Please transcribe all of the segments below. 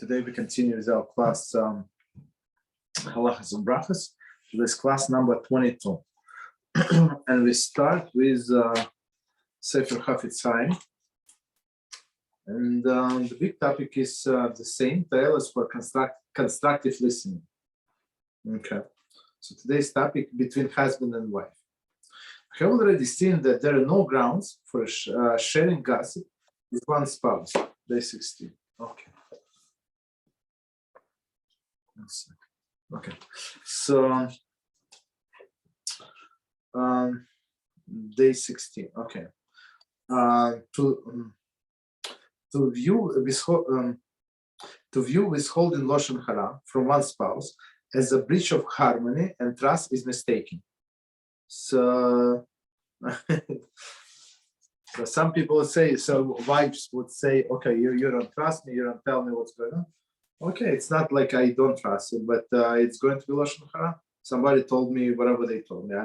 Today we continue with our class Halachas and Brachas. This class number 22. And we start with Sefer Chafetz Chaim. And the big topic is the same, Tailors for constructive listening. Okay. So today's topic between husband and wife. I have already seen that there are no grounds for sharing gossip with one spouse. Day 16. Okay. Okay. So day 16. Okay. To view withholding lashon hara from one spouse as a breach of harmony and trust is mistaken. So, so some people say, so wives would say, okay, you don't trust me, you don't tell me what's going on. Okay, it's not like I don't trust you, but it's going to be lashon hara. Somebody told me whatever they told me.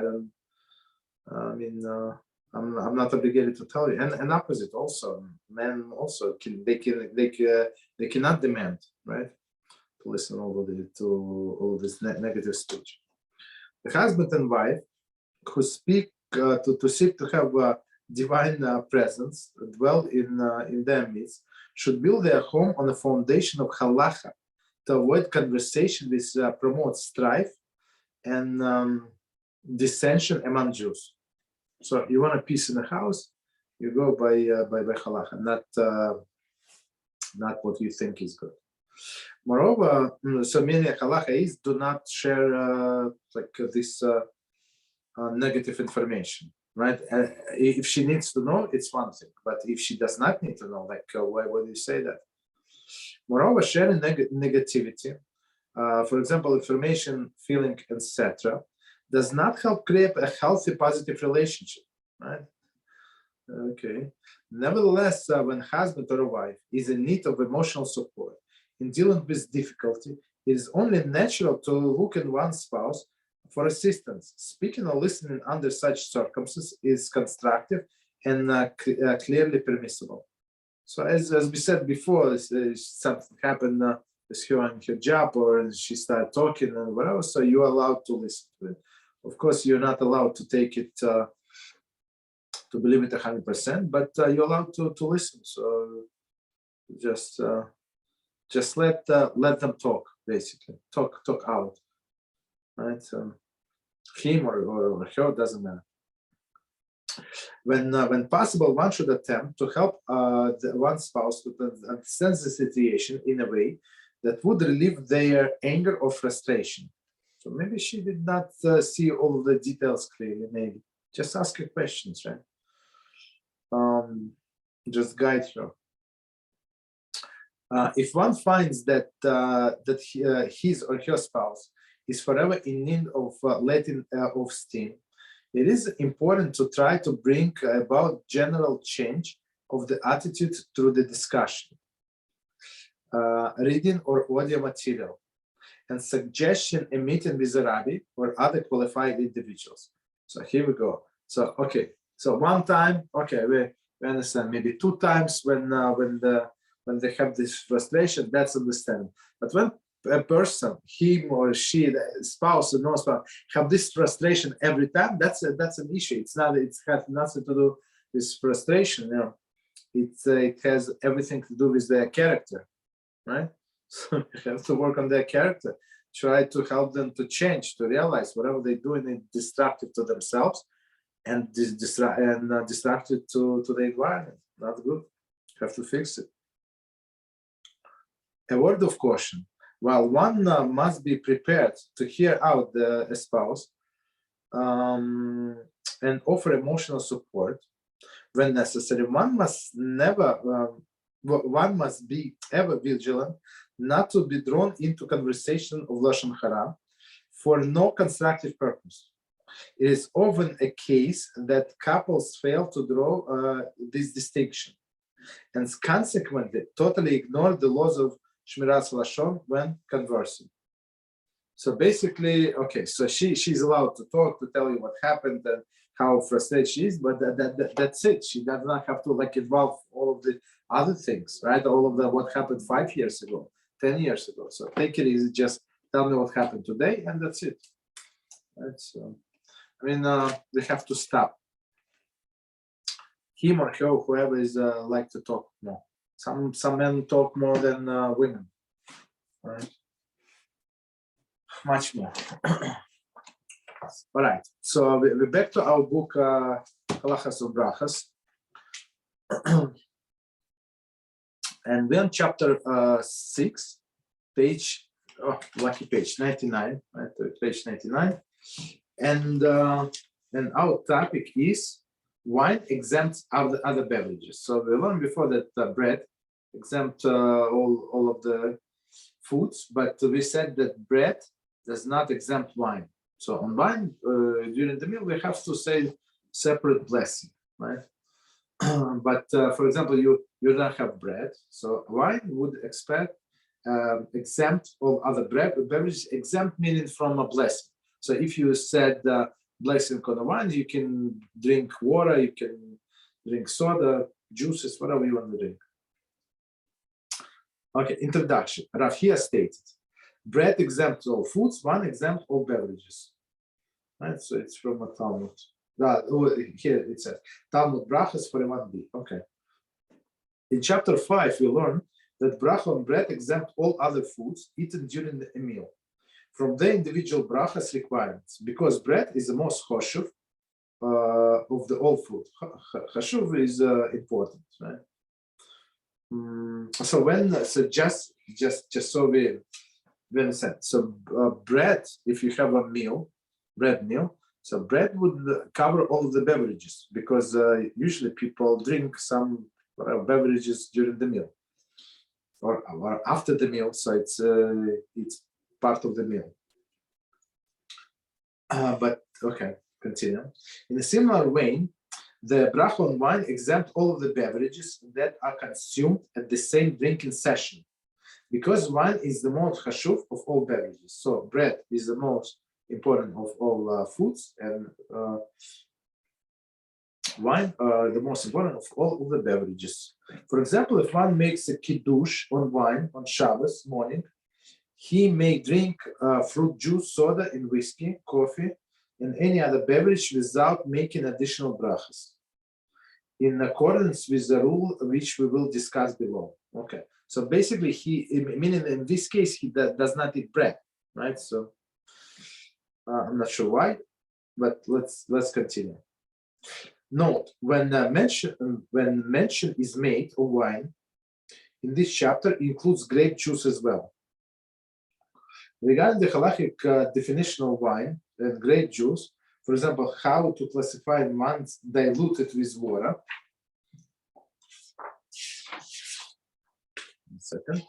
I'm not obligated to tell you. And opposite also, men also they cannot demand, right, to listen to all this negative speech. The husband and wife who speak to seek to have a divine presence dwell in their midst should build their home on a foundation of halacha to avoid conversation which promotes strife and dissension among Jews. So you want a peace in the house, you go by halacha, not what you think is good. Moreover, so many halacha is do not share this negative information, right? If she needs to know, it's one thing, but if she does not need to know, why would you say that? Moreover, sharing negativity, for example, information, feeling, etc., does not help create a healthy, positive relationship, right? Okay. Nevertheless, when husband or wife is in need of emotional support in dealing with difficulty, it is only natural to look in one's spouse for assistance. Speaking or listening under such circumstances is constructive and clearly permissible. So as we said before, something happened with her on her job, or she started talking and whatever, so you're allowed to listen to it. Of course, you're not allowed to take it, to believe it 100%, but you're allowed to listen. So just let them talk, basically. Talk out, right? Him or her, doesn't matter. When possible, one should attempt to help one spouse to understand the situation in a way that would relieve their anger or frustration. So maybe she did not see all of the details clearly. Maybe just ask her questions, right? Just guide her. If one finds that his or her spouse is forever in need of letting off steam, it is important to try to bring about general change of the attitude through the discussion, reading or audio material, and suggestion a meeting with a rabbi or other qualified individuals. So here we go. So okay, so one time, okay, we understand. Maybe two times when they have this frustration, that's understandable. But when a person, him or she, the spouse or no spouse, have this frustration every time, that's an issue. It has nothing to do with frustration. You know, it has everything to do with their character, right? So you have to work on their character. Try to help them to change, to realize whatever they're doing is destructive to themselves and destructive to the environment. Not good. You have to fix it. A word of caution. While one must be prepared to hear out a spouse and offer emotional support when necessary, one must be ever vigilant not to be drawn into conversation of lashon hara for no constructive purpose. It is often a case that couples fail to draw this distinction and consequently totally ignore the laws of shmiras lashon when conversing. So basically, okay, so she's allowed to talk, to tell you what happened and how frustrated she is, but that's it. She does not have to involve all of the other things, right? All of what happened 5 years ago, 10 years ago. So take it easy, just tell me what happened today, and that's it. Right? So, I mean, we have to stop. Him or her, whoever is like to talk more. Some men talk more than women, right? Much more. All right. So we're back to our book, Halachas of Brachas. And we're on chapter 6, page, lucky page 99, right? Page 99. And our topic is wine exempts other beverages. So we learned before that bread exempt all of the foods, but we said that bread does not exempt wine. So on wine, during the meal, we have to say separate blessing, right? But for example, you don't have bread, so wine would exempt all other beverages, exempt meaning from a blessing. So if you said blessing on the wine, you can drink water, you can drink soda, juices, whatever you want to drink. Okay, introduction. Rav Hia stated, bread exempts all foods, wine exempts all beverages. Right, so it's from a Talmud. Here it says Talmud Brachas 41b. Okay. In chapter 5, we learn that bracha on bread exempt all other foods eaten during a meal from the individual brachas requirements, because bread is the most choshuv of the all food. Choshuv is important, right? So just so we understand. So bread, if you have a meal, bread meal, so bread would cover all the beverages, because usually people drink some beverages during the meal or after the meal, so it's part of the meal. But okay, continue. In a similar way, the bracha on wine exempt all of the beverages that are consumed at the same drinking session, because wine is the most chashuv of all beverages. So bread is the most important of all foods, and wine the most important of all of the beverages. For example, if one makes a kiddush on wine on Shabbos morning, he may drink fruit juice, soda, and whiskey, coffee, and any other beverage without making additional brachas, in accordance with the rule which we will discuss below. Okay, so basically, meaning in this case, he does not eat bread, right? So I'm not sure why, but let's continue. Note, when mention is made of wine in this chapter, includes grape juice as well. Regarding the halachic definition of wine and grape juice, for example, how to classify wines diluted with water. 1 second.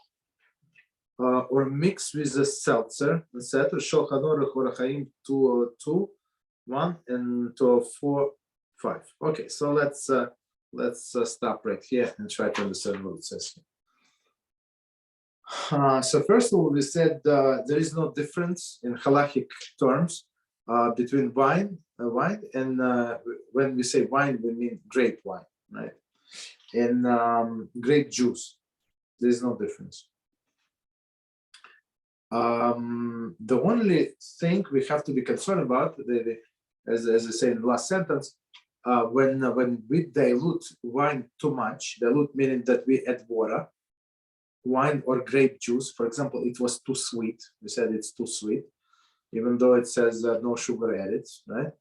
Or mixed with a seltzer, etc. Shulchan Aruch Orach Chaim 202, 1 and 204, 5. Okay, so let's stop right here and try to understand what it says here. So first of all, we said there is no difference in halachic terms between wine and when we say wine, we mean grape wine, right? And grape juice, there is no difference. The only thing we have to be concerned about, as I say in the last sentence, when we dilute wine too much, dilute meaning that we add water, wine or grape juice, for example, it was too sweet. We said it's too sweet, even though it says no sugar added, right?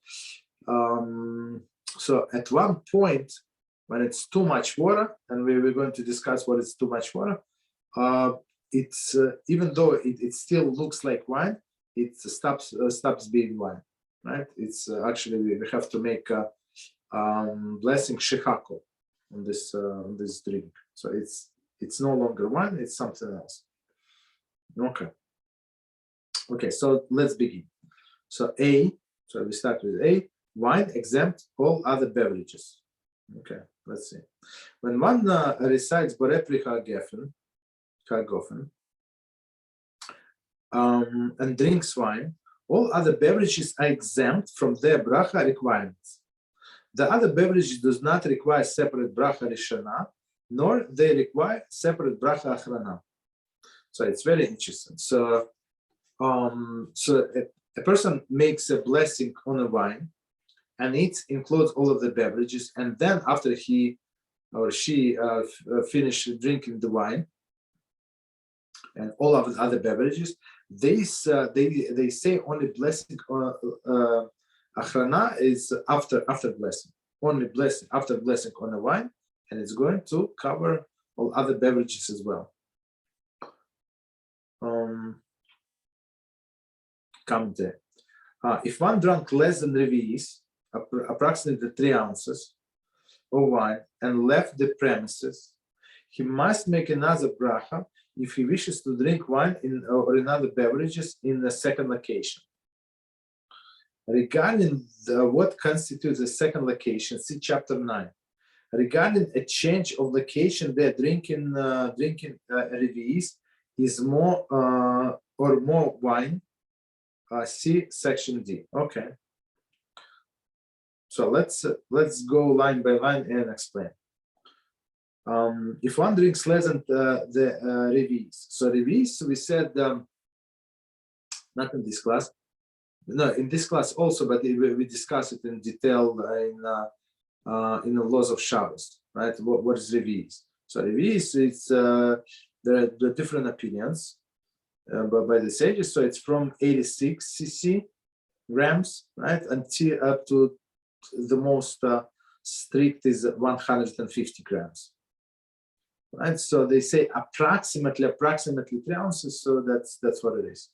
So at one point, when it's too much water, and we're going to discuss what is too much water, it's even though it still looks like wine, it stops being wine, right? It's actually we have to make a blessing shechako on this drink. So it's no longer wine; it's something else. Okay. So let's begin. So we start with A. Wine exempt all other beverages. Okay, let's see. When one recites Borepri Hagofen and drinks wine, all other beverages are exempt from their bracha requirements. The other beverages does not require separate bracha rishana, nor they require separate bracha achrana. So it's very interesting. So, a person makes a blessing on a wine, and it includes all of the beverages. And then after he or she finish drinking the wine and all of the other beverages, they say only blessing achrana is after blessing. Only blessing after blessing on the wine, and it's going to cover all other beverages as well. Come there. If one drank less than revi'is, approximately 3 ounces of wine, and left the premises, he must make another bracha if he wishes to drink wine or another beverages in the second location. Regarding what constitutes a second location, see chapter 9. Regarding a change of location, there drinking revi'is is more or more wine. See section D. Okay. So let's go line by line and explain. If one drinks less than the revi'is, so revi'is we said not in this class. No, in this class also, but we discuss it in detail in the laws of Shabbos, right? What is revi'is? So revi'is, it's there are different opinions, but by the sages. So it's from 86 grams, right, until up to the most strict is 150 grams, right? So they say approximately 3 ounces. So that's what it is,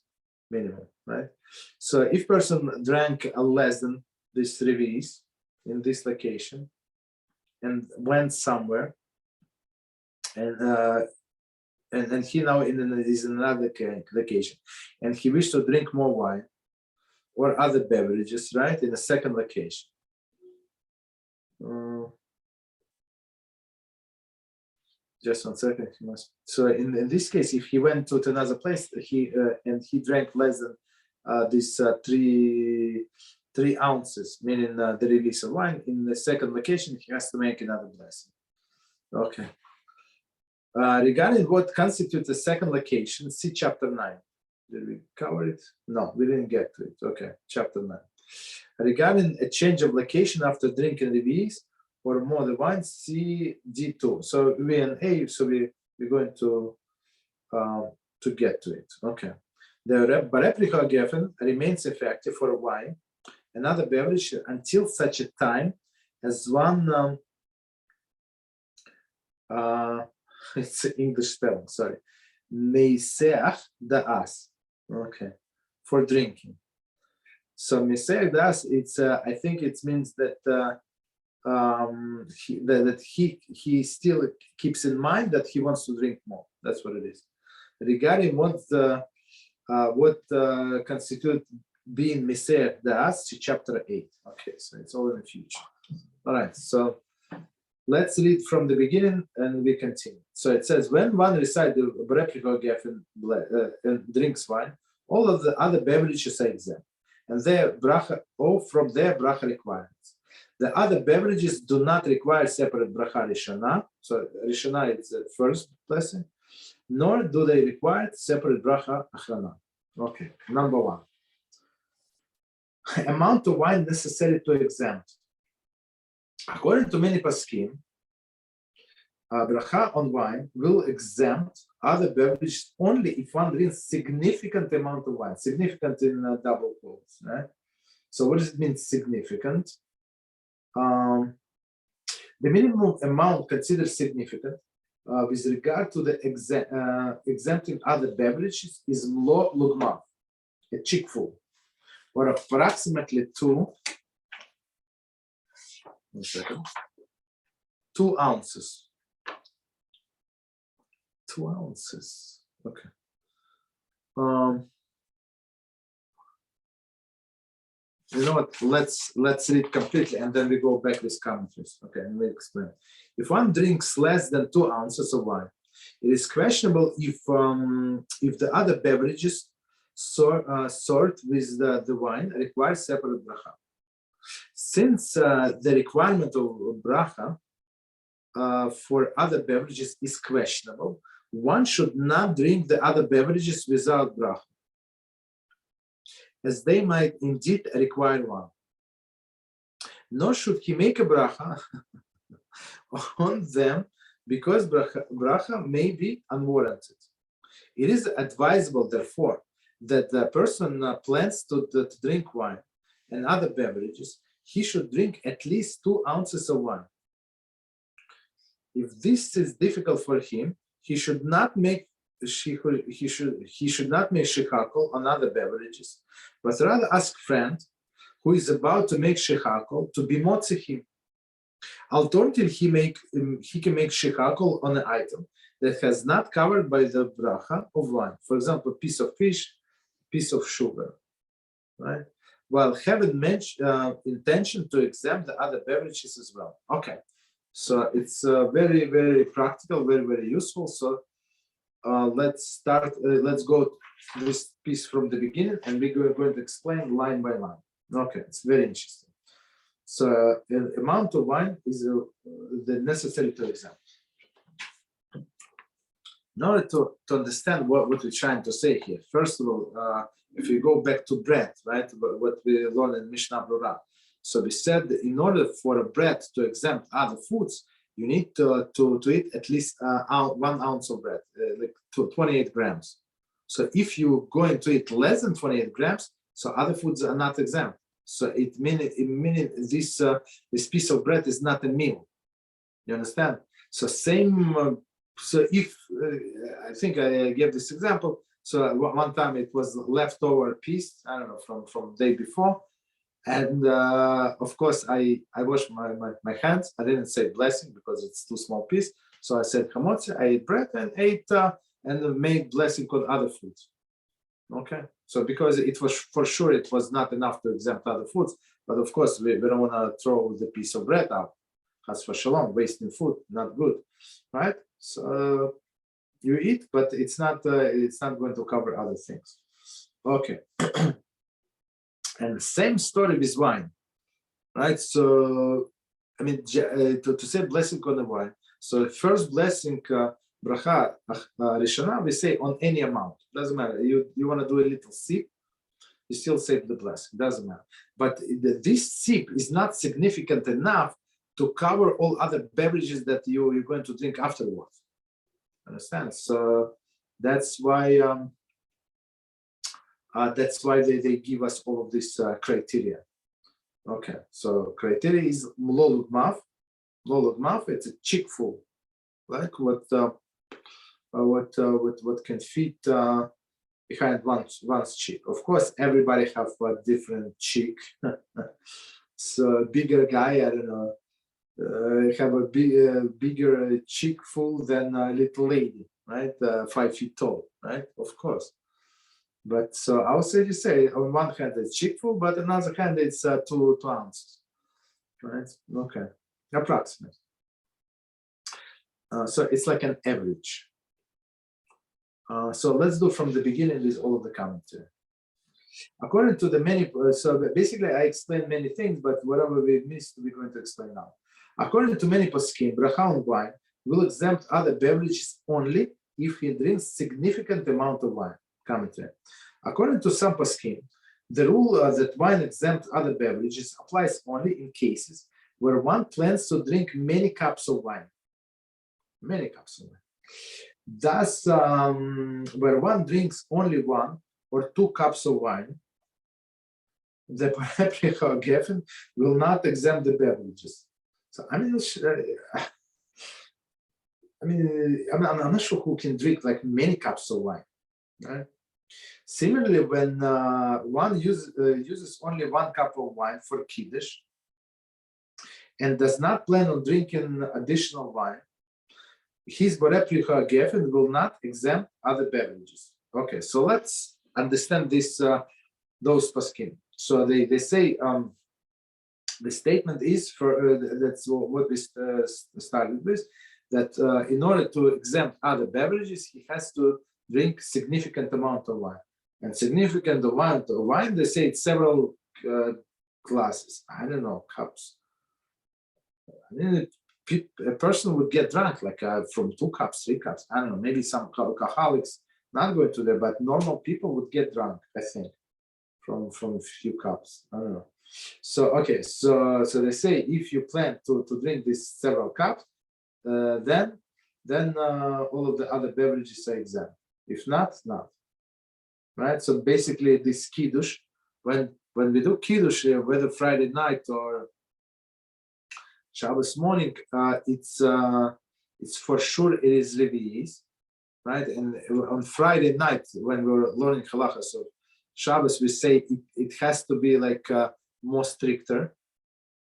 minimum, right? So if person drank less than this revi'is in this location and went somewhere, and he now is in another location, and he wished to drink more wine or other beverages, right, in a second location. Just 1 second. So in this case, if he went to another place, he drank less than this 3 ounces, meaning the release of wine, in the second location, he has to make another blessing. Okay. Regarding what constitutes a second location, see chapter 9. Did we cover it? No, we didn't get to it. Okay, chapter 9. Regarding a change of location after drinking revi'is or more the wine, see D2. So we're in A, so we're going to get to it. Okay. The replica given remains effective for wine, another beverage, until such a time as one it's English spelling, sorry. Meisech da'as. Okay, for drinking. So Meisech da'as, it's I think it means that he still keeps in mind that he wants to drink more. That's what it is. Regarding what constitute being Meisech da'as, chapter 8. Okay, so it's all in the future. All right, so let's read from the beginning and we continue. So it says, when one recites the replica geffen and drinks wine, all of the other beverages are exempt, and their bracha, from their bracha requirements. The other beverages do not require separate bracha rishana. So rishana is the first blessing, nor do they require separate bracha achrana. Okay, number 1. Amount of wine necessary to exempt. According to many paskim, bracha on wine will exempt other beverages only if one drinks significant amount of wine. Significant in double quotes, right? So what does it mean, significant? The minimum amount considered significant with regard to the exempting other beverages is mlo lugma, a chickful, or approximately 2 ounces. 2 ounces. Okay. You know what? Let's read completely, and then we go back with commentaries. Okay, and we explain. If one drinks less than 2 ounces of wine, it is questionable if the other beverages sort with the wine require separate bracha. Since the requirement of bracha for other beverages is questionable, one should not drink the other beverages without bracha, as they might indeed require one. Nor should he make a bracha on them, because bracha may be unwarranted. It is advisable, therefore, that the person plans to drink wine and other beverages, he should drink at least 2 ounces of wine. If this is difficult for him, he should not make shechakol on other beverages, but rather ask friend who is about to make shechakol to be motzi him. Alternatively, he can make shechakol on an item that has not covered by the bracha of wine. For example, a piece of fish, piece of sugar, right? While having intention to exempt the other beverages as well. Okay, so it's very, very practical, very, very useful. So let's start. Let's go this piece from the beginning, and we're going to explain line by line. Okay, it's very interesting. So the amount of wine is the necessary to exempt. In order to understand what we're trying to say here, first of all, if you go back to bread, right, what we learned in Mishnah Torah. So we said that in order for a bread to exempt other foods, you need to eat at least 1 ounce of bread, like 28 grams. So if you're going to eat less than 28 grams, so other foods are not exempt. So it means this piece of bread is not a meal. You understand? So same. So if I think I gave this example. So one time it was leftover piece, I don't know, from the day before, and of course I washed my hands. I didn't say blessing because it's too small piece. So I said chamotzi. I ate bread and ate and made blessing on other foods. Okay. So because it was for sure it was not enough to exempt other foods, but of course we don't want to throw the piece of bread out. Chas v'shalom, wasting food, not good, right? So you eat, but it's not going to cover other things. Okay. And same story with wine, right? So I mean to say blessing on the wine. So first blessing. Bracha Rishona, we say on any amount. Doesn't matter. You want to do a little sip, you still say the blessing. Doesn't matter. But this sip is not significant enough to cover all other beverages that you're going to drink afterwards. Understand? So that's why they give us all of this criteria. Okay. So criteria is lo lugmaf. Lo lugmaf. It's a cheekful, like what can fit behind one's cheek. Of course, everybody have a different cheek. So bigger guy, I don't know, have a bigger cheek full than a little lady, right? 5 feet tall, right? Of course. But so I would say on one hand it's cheek full, but on the other hand it's 2 ounces, right? Okay, approximate. So it's like an average. So let's do from the beginning with all of the commentary. According to the many, so basically I explained many things, but whatever we missed, we're going to explain now. According to many poskim, bracha on wine will exempt other beverages only if he drinks significant amount of wine. Commentary. According to some poskim, the rule that wine exempts other beverages applies only in cases where one plans to drink many cups of wine. Many cups of wine. Thus, where one drinks only 1 or 2 cups of wine, the geffen will not exempt the beverages. So I'm not sure who can drink like many cups of wine, right? Similarly, when one uses only 1 cup of wine for kiddush and does not plan on drinking additional wine, his boreplicha geffen will not exempt other beverages. Okay, so let's understand this. Those paskim. So they say the statement is for that's what we started with, that in order to exempt other beverages, he has to drink significant amount of wine. And significant amount of wine, they say it's several glasses. I don't know, cups. a person would get drunk like from 2 cups, 3 cups. I don't know, maybe some alcoholics not going to there, but normal people would get drunk, I think, from a few cups. I don't know. So okay, so they say if you plan to drink these several cups, then all of the other beverages are exempt. If not, not. Right. So basically, this kiddush, when we do kiddush, whether Friday night or Shabbos morning, it's for sure it is Revi'is, right? And on Friday night when we were learning halacha, so Shabbos we say it has to be like more stricter.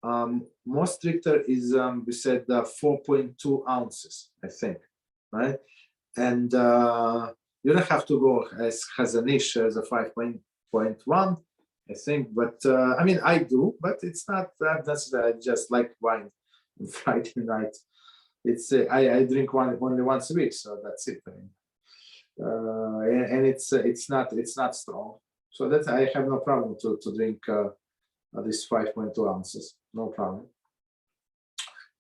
More stricter is we said 4.2 ounces, I think, right? And you don't have to go as Chazanish as a 5.1, I think, but I mean I do, but it's not that necessary. I just like wine on Friday night. It's I drink one only once a week, so that's it. I mean, and it's not strong, so that I have no problem to drink this 5.2 ounces, no problem.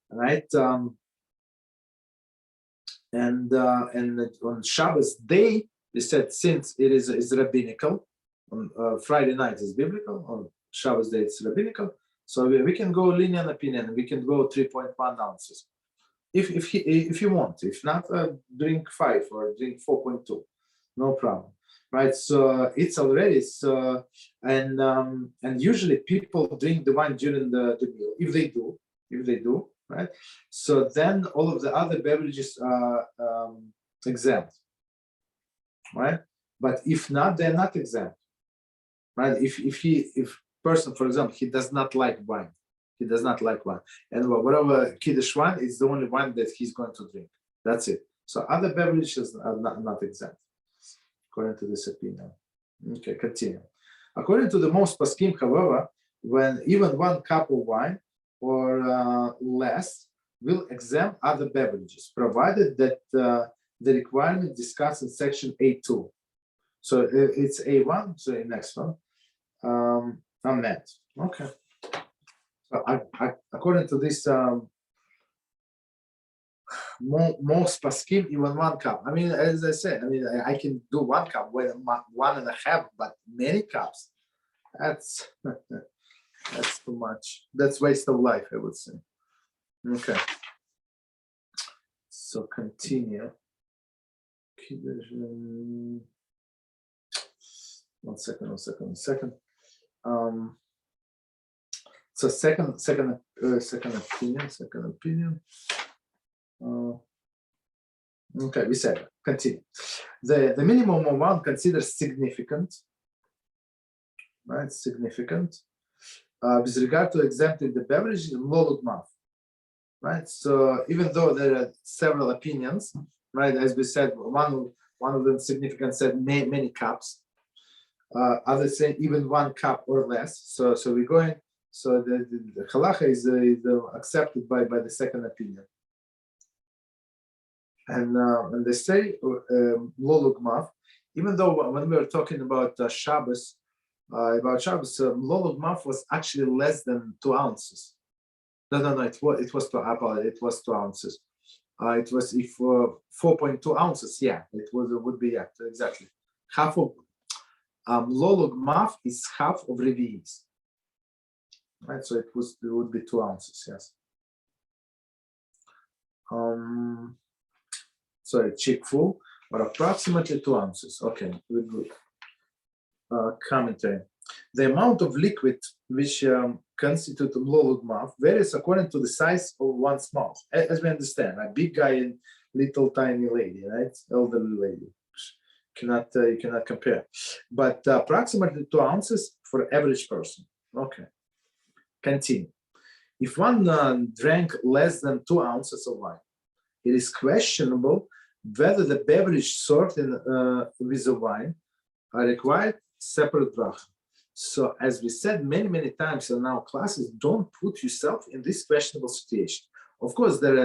Right, and on Shabbos day, they said since it is rabbinical, on Friday night is biblical, on Shabbos day it's rabbinical, so we can go lenient opinion. We can go 3.1 ounces, if you want. If not, drink 5 or drink 4.2, no problem. Right, so it's already so, and usually people drink the wine during the meal if they do, right? So then all of the other beverages are exempt, right? But if not, they're not exempt, right? If person, for example, he does not like wine, and whatever kiddush wine is the only wine that he's going to drink. That's it. So other beverages are not exempt, according to this opinion. Okay, continue. According to the most poskim, however, when even 1 cup of wine or less will exempt other beverages, provided that the requirement discussed in section A2. So it's A1, so the next one, are met. Okay. So according to this, most paskim, even 1 cup. I mean, as I said, I mean, I can do 1 cup, 1.5, but many cups, that's too much. That's waste of life, I would say. Okay. So continue. One second. So second opinion. Okay, we said continue. The minimum of 1 considered significant, right? Significant with regard to exempting the beverages in lolud maf, right? So even though there are several opinions, right? As we said, one of them significant said many cups. Others say even 1 cup or less. So we're going. So the halacha is accepted by the second opinion. And they say lolud maf, even though when we were talking about Shabbos, lolud maf was actually less than 2 ounces. No, it was 2 ounces. It was if 4.2 ounces. Yeah, it would be exactly half of lolud maf is half of revi'is. Right, so it would be 2 ounces. Yes. Sorry, cheek full, or approximately 2 ounces. Okay, we're good. Commentary. The amount of liquid which constitute lolud maf varies according to the size of one's mouth. As we understand, a big guy and little tiny lady, right? Elderly lady. You cannot compare. But approximately 2 ounces for average person. Okay. Continue. If one drank less than 2 ounces of wine, it is questionable whether the beverage served with the wine are required separate bracha. So as we said many times in our classes, don't put yourself in this questionable situation. Of course, there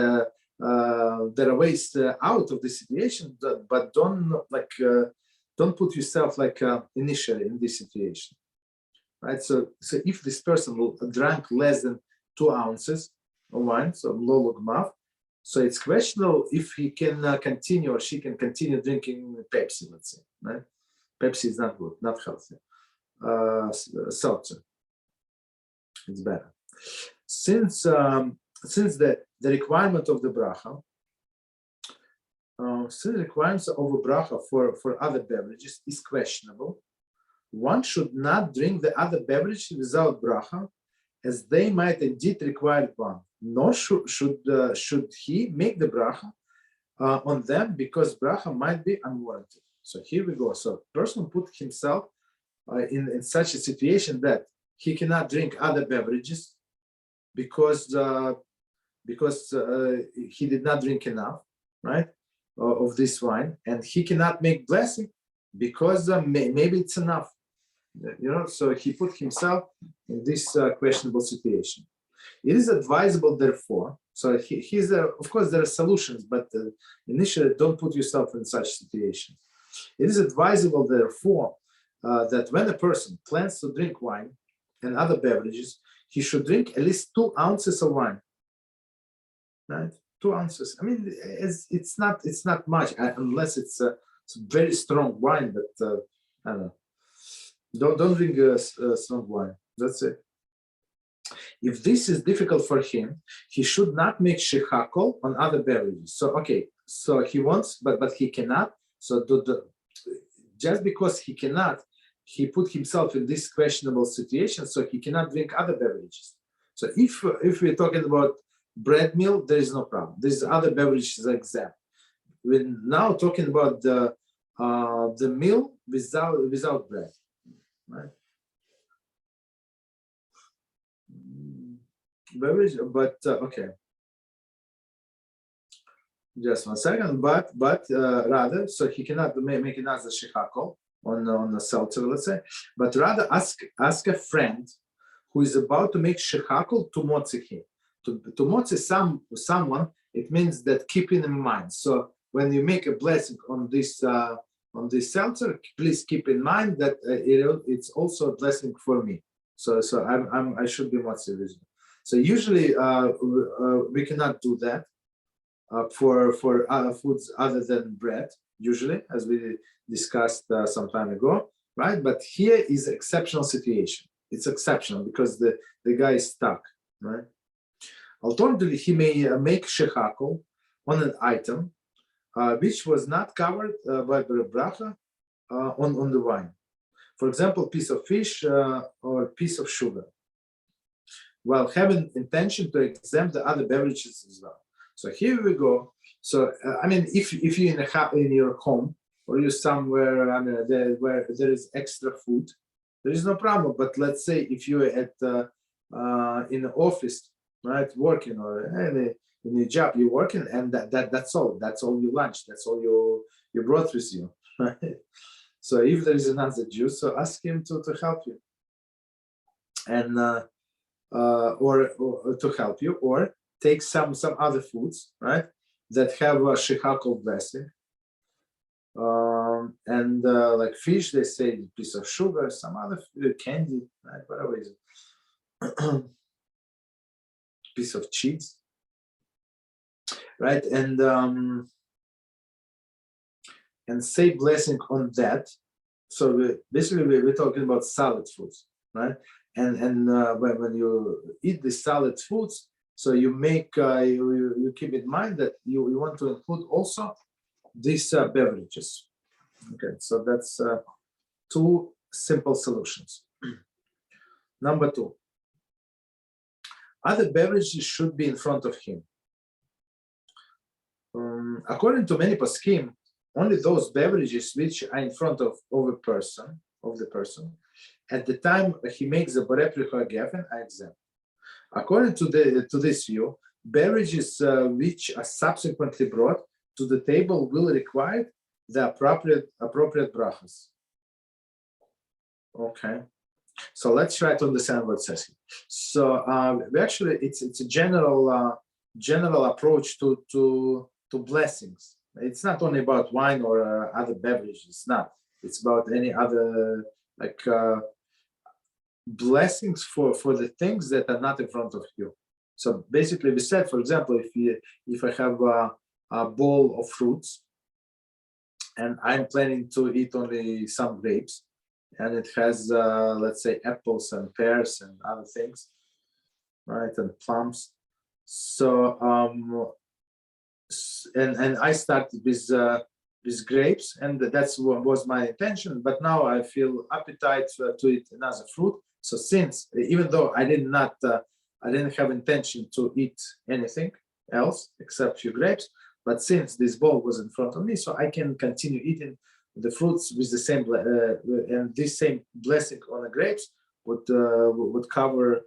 are ways out of the situation, but don't put yourself initially in this situation, right? So if this person drank less than 2 ounces, wine, so lo lugmav. So it's questionable if he can continue or she can continue drinking Pepsi, let's say, right? Pepsi is not good, not healthy. Seltzer, it's better. Since the requirement of the bracha, since the requirements of a bracha for other beverages is questionable, one should not drink the other beverages without bracha, as they might indeed require one. Nor should he make the bracha on them, because bracha might be unwarranted. So here we go. So person put himself in such a situation that he cannot drink other beverages because he did not drink enough, right, of this wine, and he cannot make blessing because maybe it's enough. So he put himself in this questionable situation. It is advisable, therefore, so he's of course there are solutions, but initially don't put yourself in such situation. It is advisable, therefore, that when a person plans to drink wine and other beverages, he should drink at least 2 ounces of wine. Right, 2 ounces. I mean, it's not much unless it's a very strong wine. But I don't know. Don't drink strong wine. That's it. If this is difficult for him, he should not make shechakol on other beverages. So okay, so he wants, but he cannot. So just because he cannot, he put himself in this questionable situation, so he cannot drink other beverages. So if we're talking about bread meal, there is no problem. There's other beverages exempt. We're now talking about the meal without bread, right? Beverage, but okay. Just 1 second. But rather, so he cannot make another shechakol on the seltzer, let's say, but rather ask a friend who is about to make shechakol to motzi. To motzi someone, it means that keeping in mind. So when you make a blessing on this seltzer, please keep in mind that it's also a blessing for me. So I should be motzi with you. So usually we cannot do that for foods other than bread, usually, as we discussed some time ago, right? But here is exceptional situation. It's exceptional because the guy is stuck, right? Alternatively, he may make shechakol on an item which was not covered by bracha on the wine. For example, piece of fish or piece of sugar, while having intention to exempt the other beverages as well. So here we go. So I mean, if you're in your home or you're somewhere where there is extra food, there is no problem. But let's say if you're at in the office, right, working, or in your job you're working, and that's all your lunch, that's all you brought with you, right? So if there is another Jew, so ask him to help you, and or to help you, or take some other foods, right, that have a shechakol blessing, and like fish, they say piece of sugar, some other candy, right, whatever is it. Piece of cheese, right, and say blessing on that. So basically we're talking about solid foods, right? And when you eat the solid foods, so you make you keep in mind that you want to include also these beverages. Okay, so that's 2 simple solutions. Number 2, other beverages should be in front of him. According to many poskim, only those beverages which are in front of the person, at the time he makes the borei pri gefen are exempt. According to this view, beverages which are subsequently brought to the table will require the appropriate brachas. Okay, so let's try to understand what it says here. So actually, it's a general approach to blessings. It's not only about wine or other beverages. It's not. It's about any other blessings for the things that are not in front of you. So basically we said, for example, if I have a bowl of fruits and I'm planning to eat only some grapes, and it has, let's say, apples and pears and other things, right, and plums. So, and I started with grapes, and that's what was my intention. But now I feel appetite to eat another fruit. So since, even though I didn't have intention to eat anything else except few grapes, but since this bowl was in front of me, so I can continue eating the fruits with the same, and this same blessing on the grapes would cover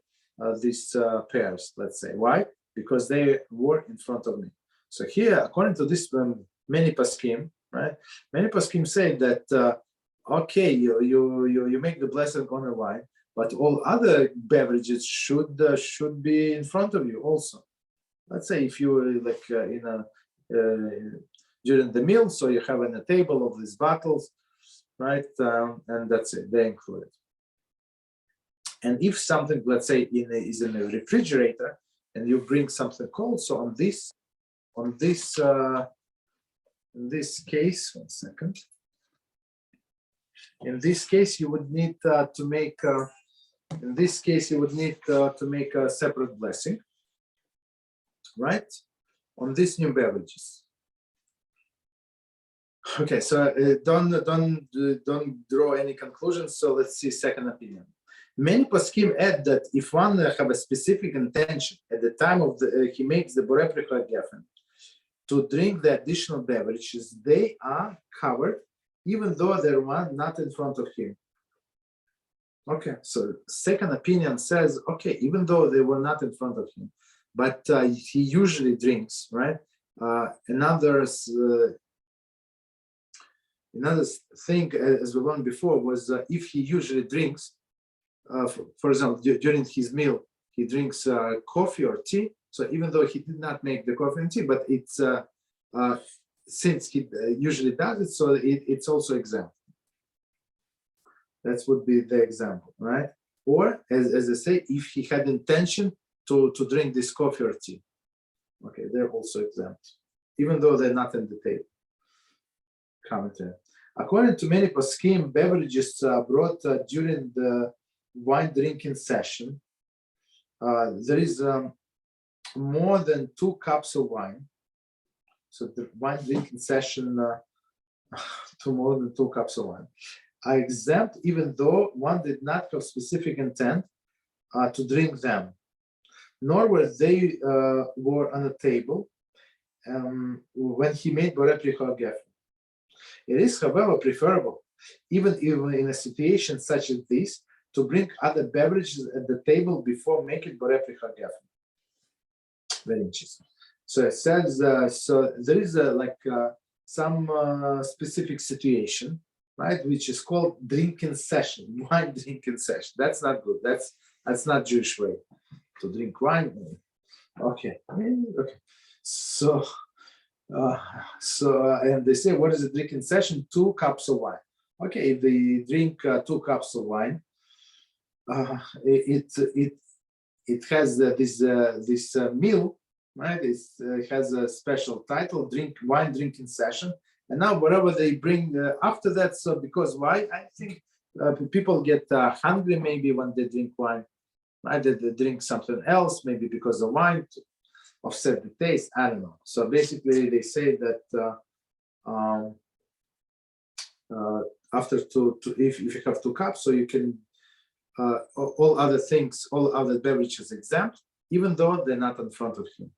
these pears, let's say. Why? Because they were in front of me. So here, according to this, many poskim, right? Many poskim say that okay, you make the blessing on the wine, but all other beverages should be in front of you also. Let's say if you were like during the meal, so you have on a table of these bottles, right? And that's it, they include it. And if something, let's say, is in a refrigerator, and you bring something cold, so in this case, one second. In this case, you would need to make. In this case, you would need to make a separate blessing, right, on these new beverages. Okay, so don't draw any conclusions. So let's see second opinion. Many poskim add that if one have a specific intention at the time of he makes the borei pricha gefen to drink the additional beverages, they are covered, even though they're not in front of him. Okay, so second opinion says, okay, even though they were not in front of him, but he usually drinks, right? Another thing, as we learned before, was if he usually drinks, for example, during his meal, he drinks coffee or tea. So even though he did not make the coffee and tea, but it's since he usually does it, so it's also exempt. That would be the example, right? Or as I say, if he had intention to drink this coffee or tea, okay, they're also exempt, even though they're not in the table. Commentary. According to many poskim, beverages brought during the wine drinking session, there is more than 2 cups of wine. So the wine drinking session to more than 2 cups of wine are exempt, even though one did not have specific intent to drink them, nor were they were on a table when he made borei pricha gefen. It is, however, preferable, even in a situation such as this, to bring other beverages at the table before making borei pricha gefen. Very interesting. So it says, so there is some specific situation, right, which is called drinking session, wine drinking session. That's not good. That's not Jewish way to drink wine. Okay. Okay. So and they say, what is a drinking session? 2 cups of wine. Okay, if they drink 2 cups of wine, it has this meal, right? It has a special title, wine drinking session. And now whatever they bring after that, so because why? I think people get hungry maybe when they drink wine, right? They drink something else, maybe because of wine to offset the taste. I don't know. So basically, they say that after if you have 2 cups, so you can all other things, all other beverages exempt, even though they're not in front of him.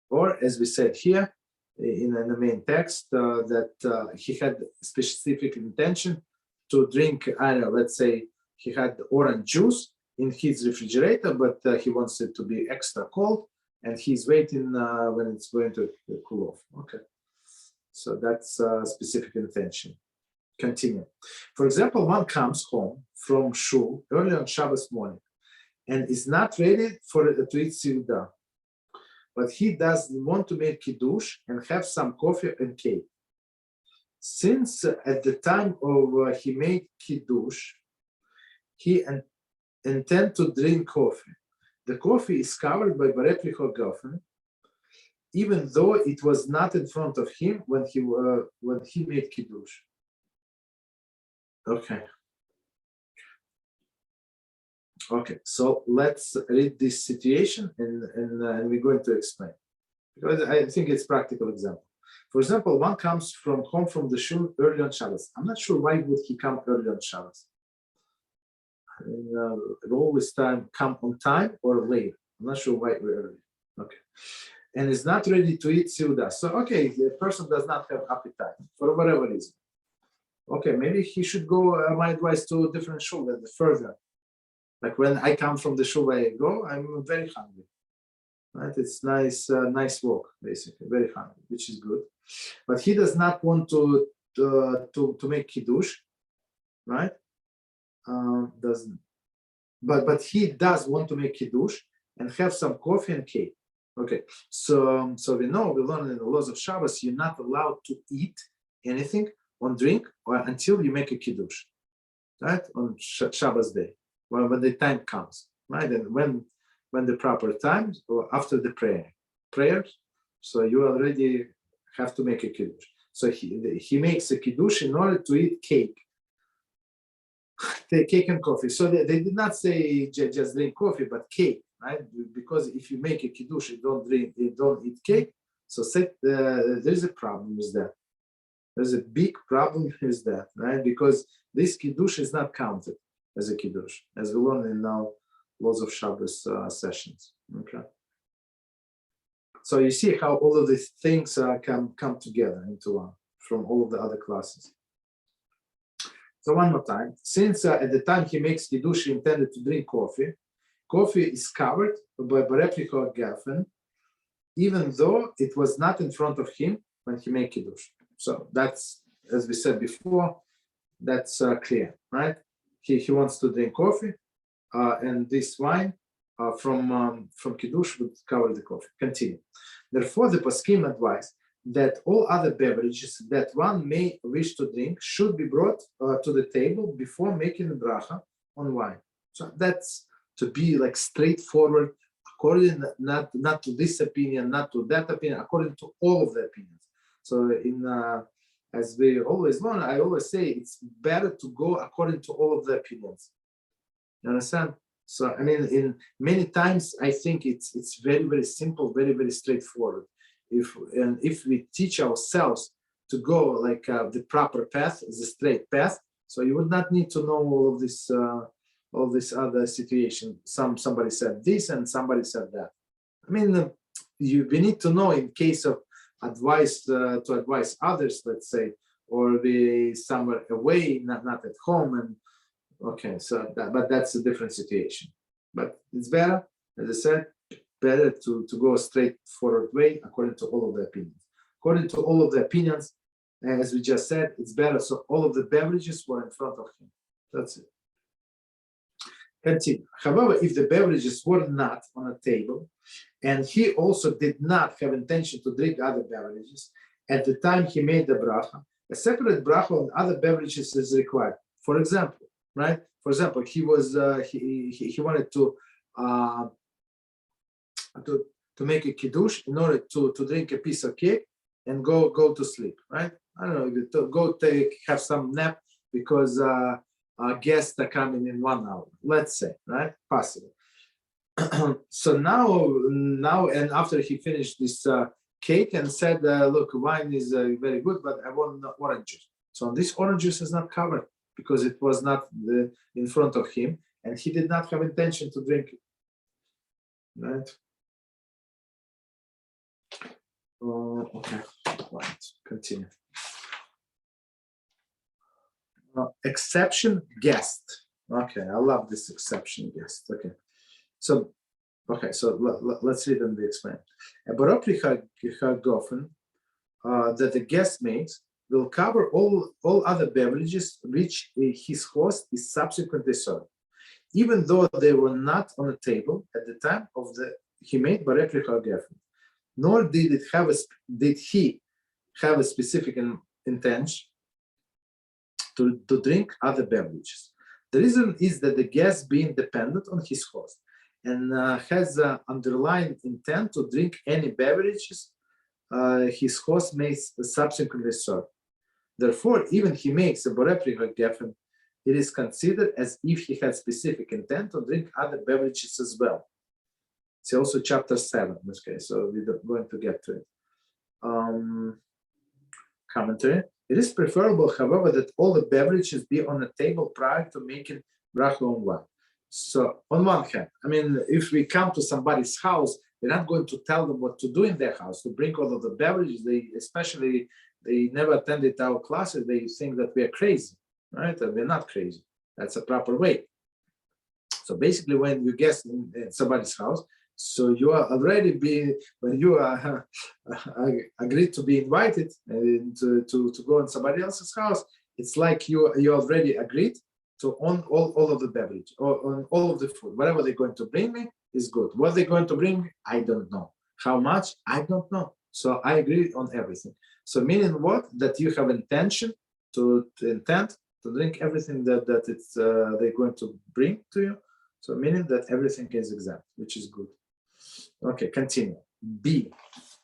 Or as we said here in the main text, that he had specific intention to drink, I don't know, let's say he had orange juice in his refrigerator, but he wants it to be extra cold, and he's waiting when it's going to cool off. Okay, so that's specific intention. Continue. For example, one comes home from shul early on Shabbos morning and is not ready to eat seudah, but he does want to make kiddush and have some coffee and cake. Since at the time of he made kiddush, he intend to drink coffee, the coffee is covered by Baret Gofen, even though it was not in front of him when he made Kiddush. Okay, so let's read this situation and we're going to explain. Because I think it's a practical example. For example, one comes home from the shul early on Shabbos. I'm not sure why would he come early on Shabbos. Always come on time or late. I'm not sure why early. Okay. And is not ready to eat Seudah. So, okay, the person does not have appetite for whatever reason. Okay, maybe he should go, my advice, to a different shul and further. Like when I come from the shul where I go, I'm very hungry. Right? It's nice walk, basically, very hungry, which is good. But he does not want to make Kiddush, right? Doesn't. But he does want to make Kiddush and have some coffee and cake. Okay, so we learn in the laws of Shabbos, you're not allowed to eat anything or drink until you make a Kiddush, right? On Shabbos day, when the time comes, right? And when the proper time, or after the prayer, so you already have to make a Kiddush. So he makes a Kiddush in order to eat cake. Cake and coffee. So they did not say just drink coffee, but cake, right? Because if you make a Kiddush, you don't eat cake. So there's a problem with that. There's a big problem with that, right? Because this Kiddush is not counted as a Kiddush, as we learn in now laws of Shabbos sessions. Okay. So you see how all of these things come together into one from all of the other classes. So one more time, since at the time he makes Kiddush, he intended to drink coffee. Coffee is covered by Bareplicha Gafen, even though it was not in front of him when he made Kiddush. So that's, as we said before, that's clear, right? He wants to drink coffee, and this wine from Kiddush would cover the coffee. Continue. Therefore, the Poskim advise that all other beverages that one may wish to drink should be brought to the table before making the bracha on wine. So that's to be like straightforward, according not to this opinion, not to that opinion, according to all of the opinions. So as we always learn, I always say it's better to go according to all of the opinions. You understand? So I mean, in many times I think it's very, very simple, very, very straightforward. If we teach ourselves to go like the proper path, the straight path, so you would not need to know all this other situation. Somebody said this and somebody said that. I mean, we need to know in case of advice to advise others, let's say, or be somewhere away, not at home, and okay. So but that's a different situation. But it's better, as I said, better to go a straightforward way according to all of the opinions. According to all of the opinions, as we just said, it's better. So all of the beverages were in front of him. That's it. Continue. However, if the beverages were not on a table, and he also did not have intention to drink other beverages, at the time he made the bracha, a separate bracha on other beverages is required. For example, right? For example, he wanted to make a kiddush in order to drink a piece of cake and go to sleep, right? I don't know, to go have some nap because guests are coming in 1 hour, let's say, right? Possible. So now and after he finished this cake and said, look, wine is very good, but I want orange juice. So this orange juice is not covered because it was not in front of him and he did not have intention to drink it, right? Okay, right, continue. Exception guest. Okay, I love this exception guest. Okay, so let's read and we explain. That the guest makes will cover all other beverages which his host is subsequently served, even though they were not on the table at the time of he made Bareplicha Geffen. Nor did he have a specific intention to drink other beverages. The reason is that the guest being dependent on his host, and has an underlying intent to drink any beverages his host may subsequently serve. Therefore, even he makes a borepri geffen, it is considered as if he had specific intent to drink other beverages as well. It's also chapter 7 in this case, so we're going to get to it. Commentary. It is preferable, however, that all the beverages be on the table prior to making bracha on wine. So, on one hand, I mean, if we come to somebody's house, we're not going to tell them what to do in their house, to bring all of the beverages. They never attended our classes. They think that we are crazy, right? And we're not crazy. That's a proper way. So basically, when you guest in somebody's house, so you are already when you are agreed to be invited to go in somebody else's house, it's like you already agreed to own all of the beverage or on all of the food. Whatever they're going to bring me is good. What they're going to bring me, I don't know. How much, I don't know. So I agree on everything. So meaning what? That you have intention to drink everything that it's they're going to bring to you. So meaning that everything is exempt, which is good. Okay, continue. B.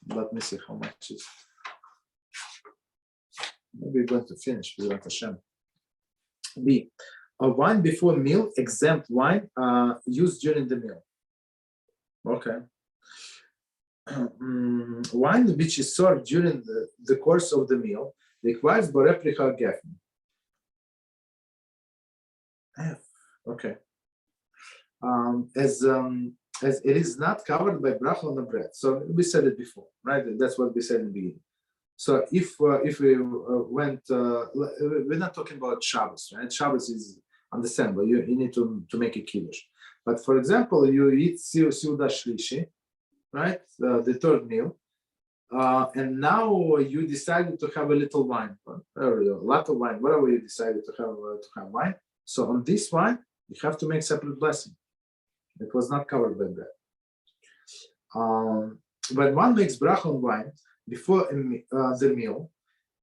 Let me see how much is. Maybe we're going to finish with HaShem. B. A wine before meal, exempt wine used during the meal. Okay. Wine which is served during the course of the meal requires borepricha geffen. Okay. As it is not covered by bracha on the bread. So we said it before, right? That's what we said in the beginning. So if we went, we're not talking about Shabbos, right? Shabbos is understandable. You need to make a kiddush. But for example, you eat Seuda Shlishi, right? The third meal. And now you decided to have a little wine, or a lot of wine, whatever you decided to have wine. So on this wine, you have to make separate blessing. It was not covered by bread. When one makes bracha on wine before the meal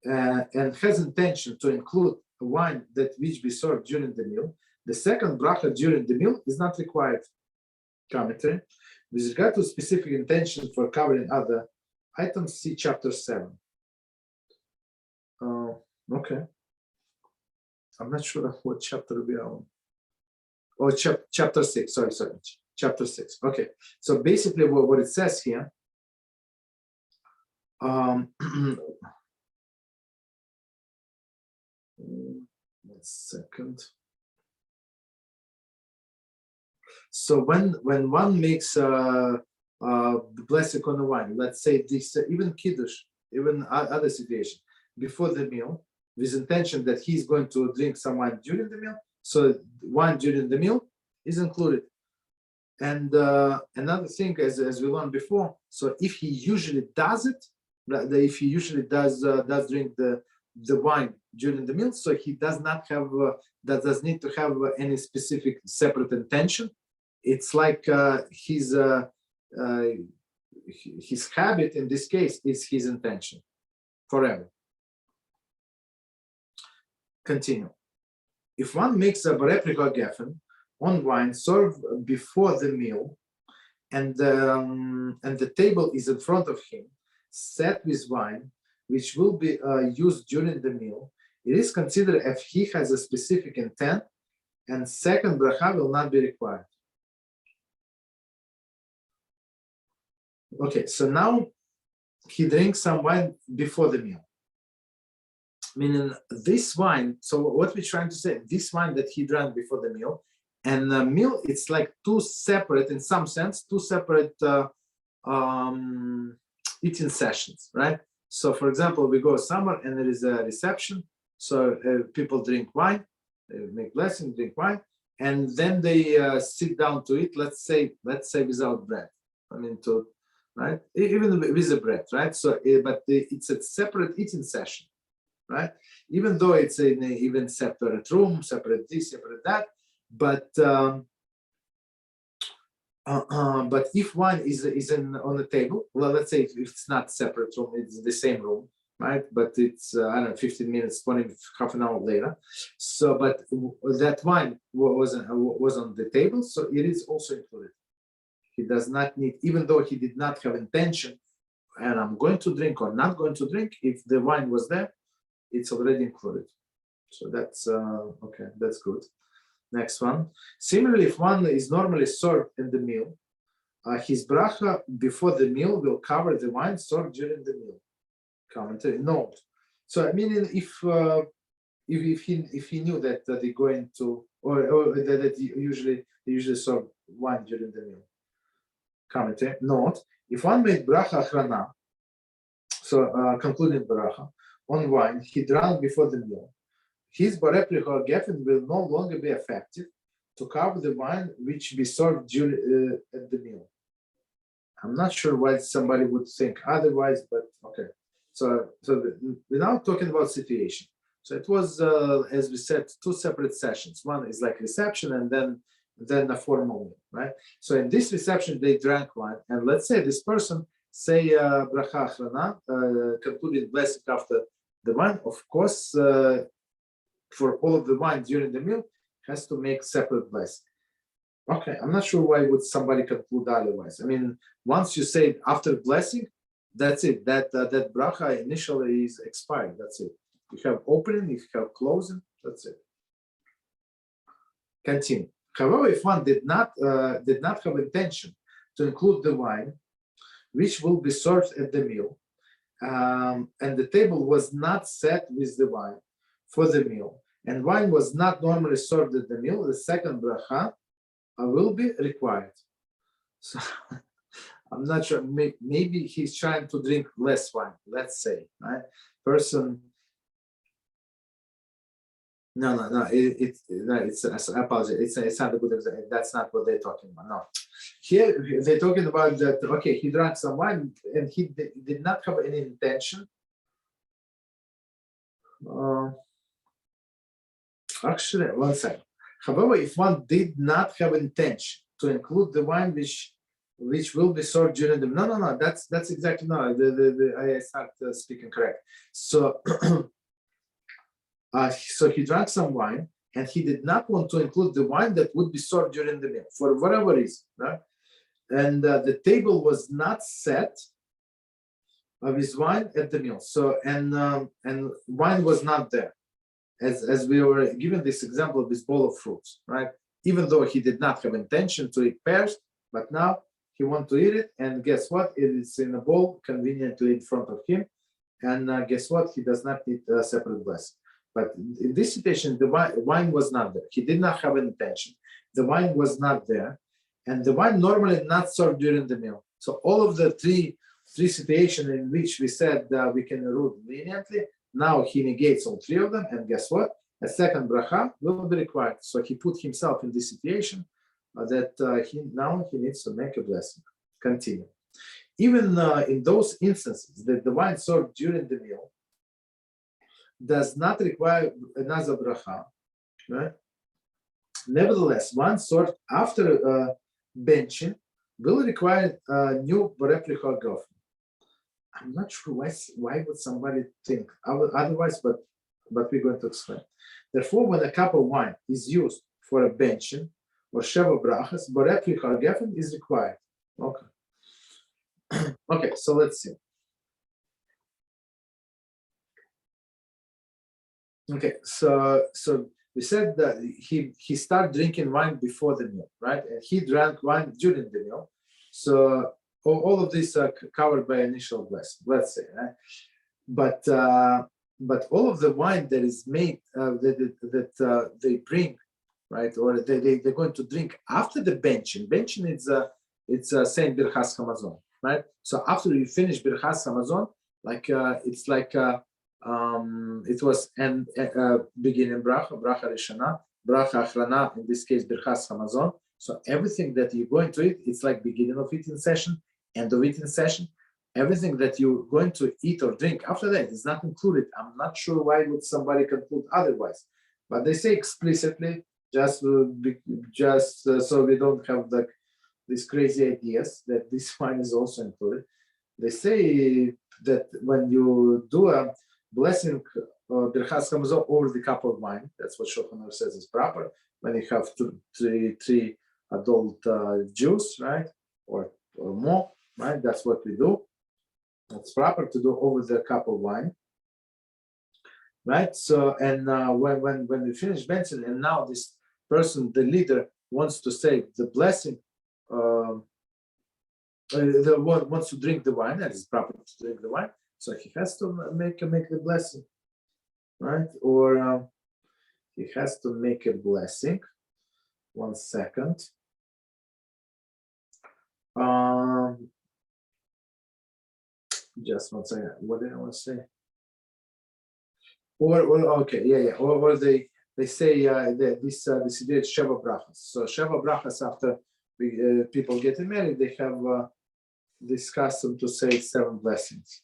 and has intention to include a wine that which be served during the meal, the second bracha during the meal is not required. Commentary. With regard to specific intention for covering other items, see chapter 7. Okay. I'm not sure what chapter we are on. Oh, chapter 6. Sorry. Chapter 6. Okay. So basically, what it says here. 1 second. So when one makes blessing on the wine, let's say this, even kiddush, even other situation, before the meal, with intention that he's going to drink some wine during the meal, so wine during the meal is included. And another thing, as we learned before, so if he usually does it, if he usually does drink the wine during the meal, so he does not have does need to have any specific separate intention. It's like his habit in this case is his intention forever. Continue. If one makes a borepricha geffen on wine served before the meal, and the table is in front of him, set with wine, which will be used during the meal, it is considered if he has a specific intent, and second bracha will not be required. Okay, so now he drinks some wine before the meal. Meaning this wine, so what we're trying to say, this wine that he drank before the meal, and the meal, it's like two separate, in some sense, two separate eating sessions, right? So for example, we go somewhere and there is a reception, so people drink wine, they make blessing, drink wine, and then they sit down to eat, let's say without bread. I mean, right? Even with the bread, right? So, but it's a separate eating session, right? Even though it's in an even separate room, separate this, separate that, but if wine is on the table, well, let's say if it's not separate room, it's the same room, right? But it's I don't know, 15 minutes, 20, half an hour later. So, but that wine was on the table, so it is also included. he does not need, even though he did not have intention, and I'm going to drink or not going to drink, if the wine was there, it's already included. So that's okay, that's good. Next one. Similarly, if one is normally served in the meal, his bracha before the meal will cover the wine served during the meal. Commentary note. So I mean, if he knew that they're going to, or that they usually serve wine during the meal. Commentary note. If one made bracha achrana, so concluding bracha on wine, he drank before the meal, his bareplicha geffen will no longer be effective to cover the wine which be served during at the meal. I'm not sure why somebody would think otherwise, but okay. So we're now talking about situation. So it was, as we said, two separate sessions. One is like reception, and then a formal meal, right? So in this reception, they drank wine, and let's say this person say bracha achrana, concluded blessing after the wine. Of course, for all of the wine during the meal, has to make separate blessing. Okay, I'm not sure why would somebody conclude otherwise. I mean, once you say it after blessing, that's it. That bracha initially is expired. That's it. You have opening, you have closing. That's it. Continue. However, if one did not have intention to include the wine, which will be served at the meal, and the table was not set with the wine for the meal, and wine was not normally served at the meal, the second bracha will be required. So I'm not sure. Maybe he's trying to drink less wine. Let's say, right? Person. No. It's. I apologize. It's not a good example. That's not what they're talking about. No. Here they're talking about that. Okay, he drank some wine and he did not have any intention. Actually, one second. However, if one did not have intention to include the wine which will be served during the no, that's exactly no. I start speaking correct. So, so he drank some wine and he did not want to include the wine that would be served during the meal for whatever reason, right? And the table was not set with wine at the meal. So and wine was not there. As we were given this example of this bowl of fruits, right? Even though he did not have intention to eat pears, but now he wants to eat it, and guess what? It is in a bowl, conveniently in front of him, and guess what? He does not need a separate blessing. But in this situation, the wine was not there. He did not have an intention. The wine was not there, and the wine normally not served during the meal. So all of the three situations in which we said we can rule leniently. Now he negates all three of them, and guess what? A second bracha will be required. So he put himself in this situation that he needs to make a blessing. Continue. Even in those instances that the wine served during the meal does not require another bracha, right? Nevertheless, one served after benching will require a new replica gof. I'm not sure why would somebody think otherwise, but we're going to explain. Therefore, when a cup of wine is used for a benching or sheva brachas, replica geffen is required. Okay. Okay, so let's see. Okay, so we said that he started drinking wine before the meal, right? And he drank wine during the meal. So all of these are covered by initial blessing, let's say, right? But all of the wine that is made that they bring, right, or they're going to drink after the benching. Benching it's saying birchas hamazon, right? So after you finish birchas hamazon, like it's like it was beginning bracha rishana, bracha achrana, in this case birchas hamazon. So everything that you're going to eat, it's like beginning of eating session, end of eating session. Everything that you're going to eat or drink after that is not included. I'm not sure why would somebody conclude otherwise, but they say explicitly, just so we don't have these crazy ideas that this wine is also included. They say that when you do a blessing birchas hamazon over the cup of wine, that's what Shulchan Aruch says is proper. When you have three adult Jews, right? or more, right? That's what we do. It's proper to do over the cup of wine, right? So, and when we finish benching, and now this person, the leader, wants to say the blessing, wants to drink the wine, and it's proper to drink the wine, so he has to make the blessing, right? Or he has to make a blessing. 1 second. Just 1 second. What did I want to say? Or okay, yeah. Or they say this idea is Sheva brachas. So Sheva brachas, after people getting married, they have this custom to say 7 blessings,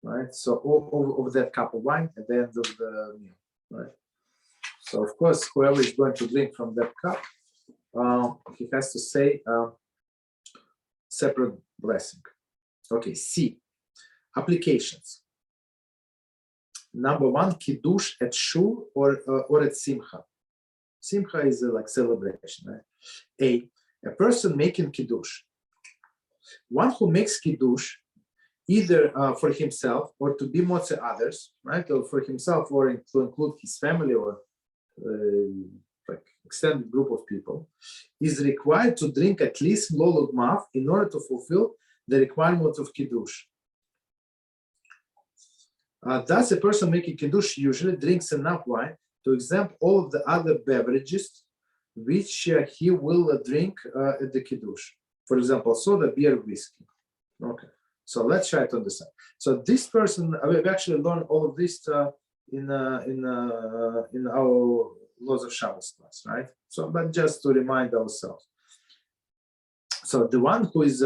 right? So over that cup of wine at the end of the meal, right? So of course, whoever is going to drink from that cup, he has to say separate blessing. Okay, C, applications. Number 1, kiddush at shul or at simcha. Simcha is like celebration, right? A person making kiddush. One who makes kiddush either for himself or to be motze others, right? Or for himself or to include his family or like extended group of people, is required to drink at least lolog mav in order to fulfill the requirement of kiddush. Thus, a person making kiddush usually drinks enough wine to exempt all of the other beverages which he will drink at the kiddush. For example, soda, beer, whiskey. Okay, so let's try to understand. So this person, we've actually learned all of this in our laws of Shabbos class, right? So, but just to remind ourselves. So the one who is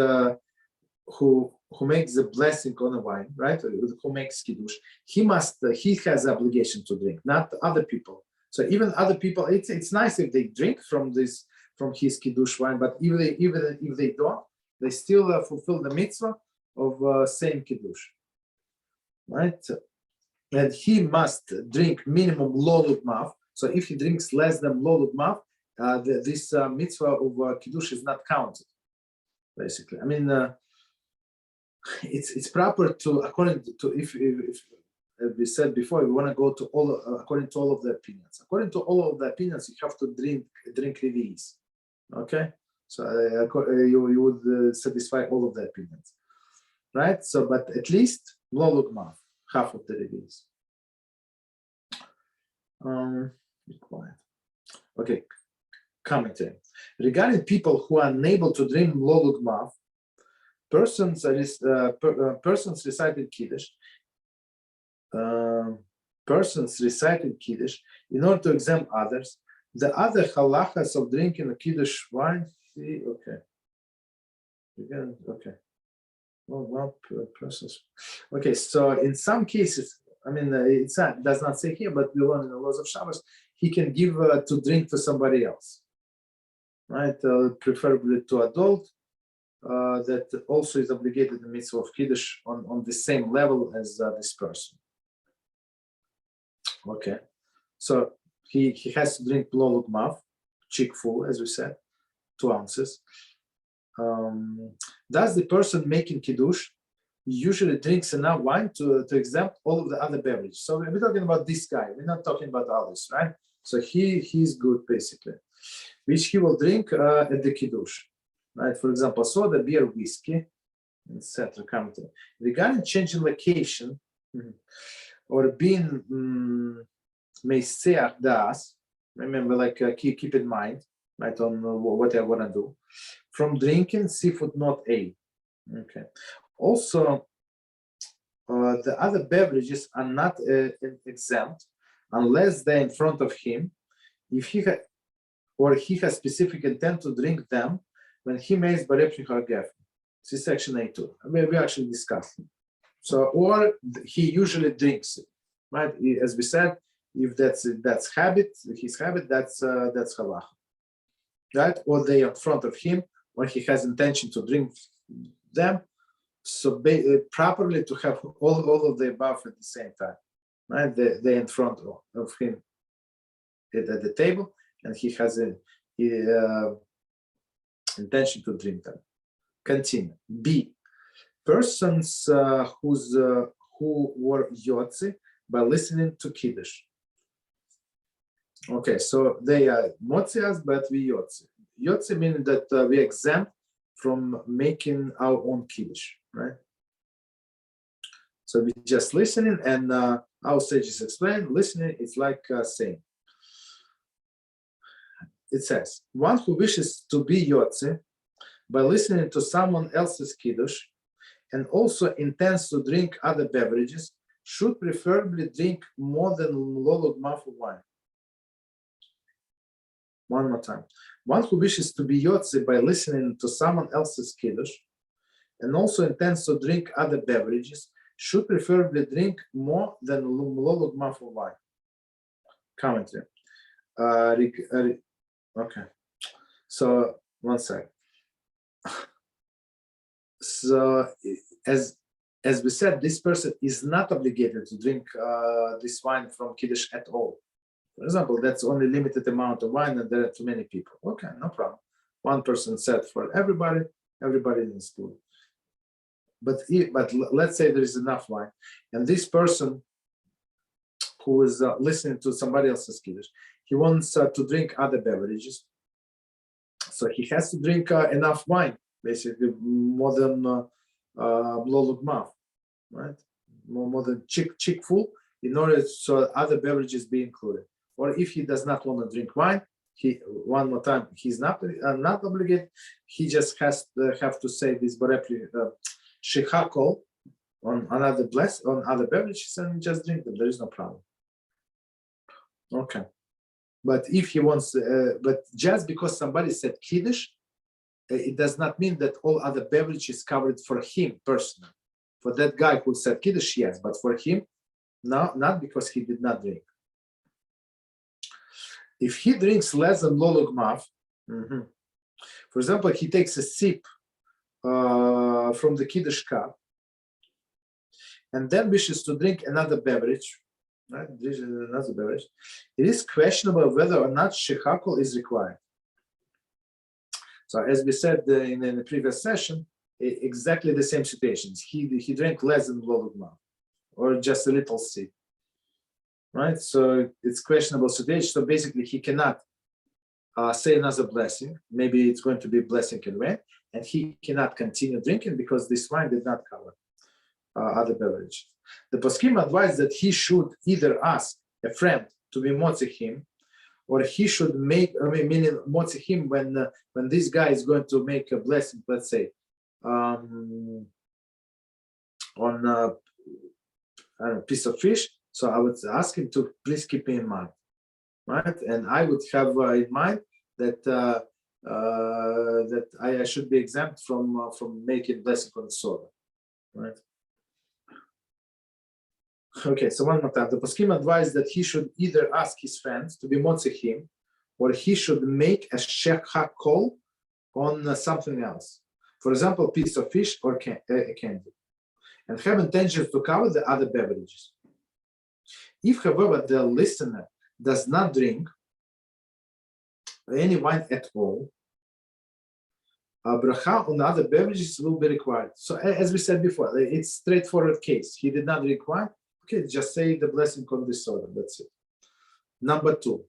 who makes the blessing on the wine, right? Who makes kiddush, he has the obligation to drink, not other people. So even other people, it's nice if they drink from his kiddush wine, but even if they don't, they still fulfill the mitzvah of saying kiddush, right? And he must drink minimum lolug mav. So if he drinks less than lolug mav, this mitzvah of kiddush is not counted. Basically, I mean, it's proper to, according to, if as we said before, we want to go to all according to all of the opinions. According to all of the opinions, you have to drink revi'is. Okay, so you would satisfy all of the opinions, right? So, but at least lolug mav, half of the revi'is. Be quiet. Okay, commentary regarding people who are unable to drink lolug mav. Persons recited Kiddush. Persons recited Kiddush in order to exempt others. The other halachas of drinking a Kiddush wine. See, okay. Again, okay. Well, persons. Okay, so in some cases, I mean, does not say here, but we learn in the laws of Shabbos, he can give to drink to somebody else, right? Preferably to adult. That also is obligated the mitzvah of Kiddush on the same level as this person. Okay, so he has to drink lolug mav, cheek full, as we said, 2 ounces. Does the person making Kiddush usually drinks enough wine to exempt all of the other beverages? So we're talking about this guy, we're not talking about others, right? So he's good, basically, which he will drink at the Kiddush. Right, for example, soda, beer, whiskey, etc. Regarding changing location or being meiseach das, remember, like keep in mind, right, on what I want to do. From drinking, seafood not A. Okay. Also, the other beverages are not exempt unless they're in front of him. If he has specific intent to drink them when he makes barepni hargef. This is section A2. We actually discussed it. So, or he usually drinks it, right? As we said, if that's habit, his habit, that's halacha, right? Or they are in front of him when he has intention to drink them. So properly to have all of the above at the same time, right? They're in front of him at the table, and he has a intention to drink them. Continue. B. Persons who were yotzi by listening to Kiddush. Okay, so they are motzias, but we yotzi. Yotzi meaning that we exempt from making our own Kiddush, right? So we just listening, and our sages explain, listening is like saying. It says, one who wishes to be yotzi by listening to someone else's Kiddush and also intends to drink other beverages should preferably drink more than lolog maf of wine. One more time. One who wishes to be yotzi by listening to someone else's Kiddush and also intends to drink other beverages should preferably drink more than lolog maf of wine. Commentary. Okay. So, one sec. So, as we said, this person is not obligated to drink this wine from Kiddush at all. For example, that's only limited amount of wine and there are too many people. Okay, no problem. One person said for everybody needs to. But let's say there is enough wine, and this person who is listening to somebody else's Kiddush, he wants to drink other beverages. So he has to drink enough wine, basically more than lolog maf, right? More than chick full, in order so other beverages be included. Or if he does not want to drink wine, one more time, he's not obligated. He just has to have to say this shechakol on other beverages and just drink them. There is no problem. Okay. But if he wants, but just because somebody said Kiddush, it does not mean that all other beverages is covered for him personally. For that guy who said Kiddush, yes, but for him, no, not because he did not drink. If he drinks less than lolog maf, for example, he takes a sip from the Kiddush cup and then wishes to drink another beverage, right? This is another beverage. It is questionable whether or not shechakol is required. So as we said in the previous session, exactly the same situations. He drank less than lolog maf, or just a little sip, right? So it's questionable situation. So basically, he cannot say another blessing. Maybe it's going to be a blessing anyway, and he cannot continue drinking because this wine did not cover other beverages. The poskim advised that he should either ask a friend to be motzi him, or he should make, meaning motzi him when this guy is going to make a blessing, let's say, on a piece of fish. So I would ask him to please keep me in mind, right? And I would have in mind that that I should be exempt from making blessing on soda, right? Okay, so one more time. The poskim advised that he should either ask his friends to be motzi him, or he should make a shechakol on something else. For example, a piece of fish or a candy, and have intentions to cover the other beverages. If, however, the listener does not drink any wine at all, a bracha on the other beverages will be required. So as we said before, it's straightforward case. He did not drink wine. Okay, just say the blessing on the soda. That's it. Number 2,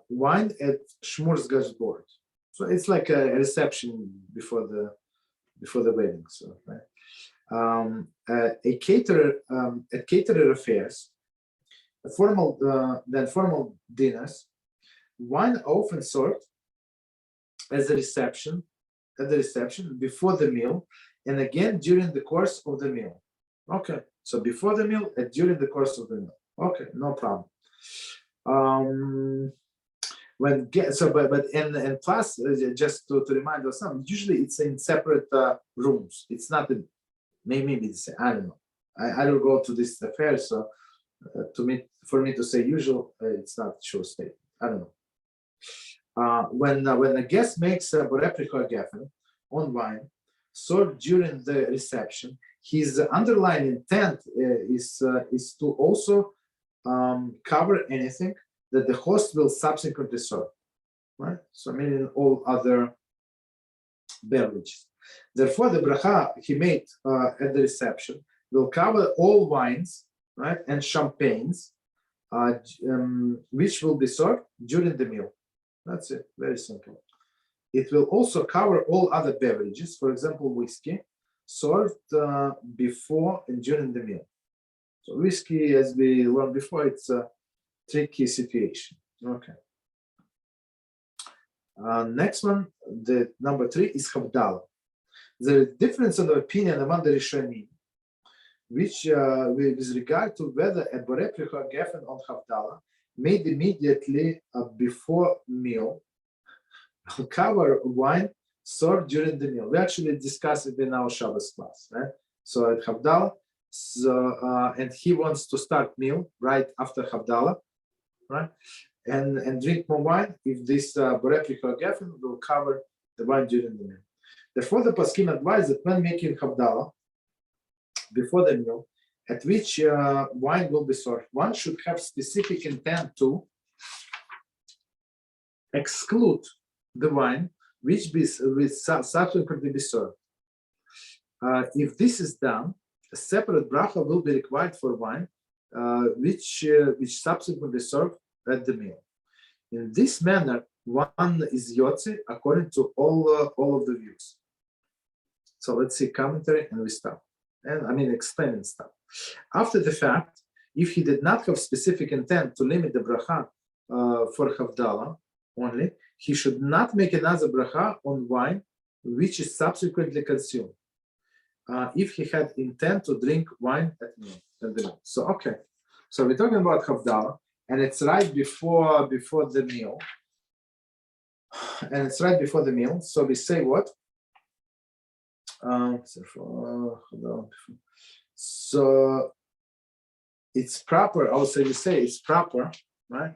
wine at shmur's board. So it's like a reception before the wedding. So right? A caterer at caterer affairs, formal dinners, wine often served as a reception before the meal, and again during the course of the meal. Okay, so before the meal and during the course of the meal. Okay, no problem. And plus, just to remind us, usually it's in separate rooms. It's not in, maybe it's, I don't know. I don't go to this affair, so for me to say usual, it's not sure state. I don't know. When a guest makes a replica geffen on wine served during the reception, his underlying intent is to also cover anything that the host will subsequently serve, right? So meaning all other beverages. Therefore, the bracha he made at the reception will cover all wines, right, and champagnes, which will be served during the meal. That's it, very simple. It will also cover all other beverages, for example, whiskey, served before and during the meal. So whiskey, as we learned before, it's a tricky situation. Okay. Next one, the number 3 is Havdalah. There is a difference of opinion among the Rishonim, which with regard to whether a borei pricha gefen on Havdalah made immediately before meal will cover wine served during the meal. We actually discussed it in our Shabbos class, right? So at Havdalah, and he wants to start meal right after Havdalah, right? And drink more wine if this borei pricha gefen will cover the wine during the meal. Therefore, the Paskim advise that when making Havdalah before the meal, at which wine will be served, one should have specific intent to exclude the wine which will subsequently be served. If this is done, a separate bracha will be required for wine which subsequently served at the meal. In this manner, one is yotze according to all of the views. So let's see commentary and we start. And I mean explaining stuff. After the fact, if he did not have specific intent to limit the bracha for Havdalah only, he should not make another bracha on wine which is subsequently consumed. If he had intent to drink wine at meal. So okay, so we're talking about Havdalah, and it's right before the meal. And it's right before the meal. So we say what? So it's proper. Also, you say it's proper, right?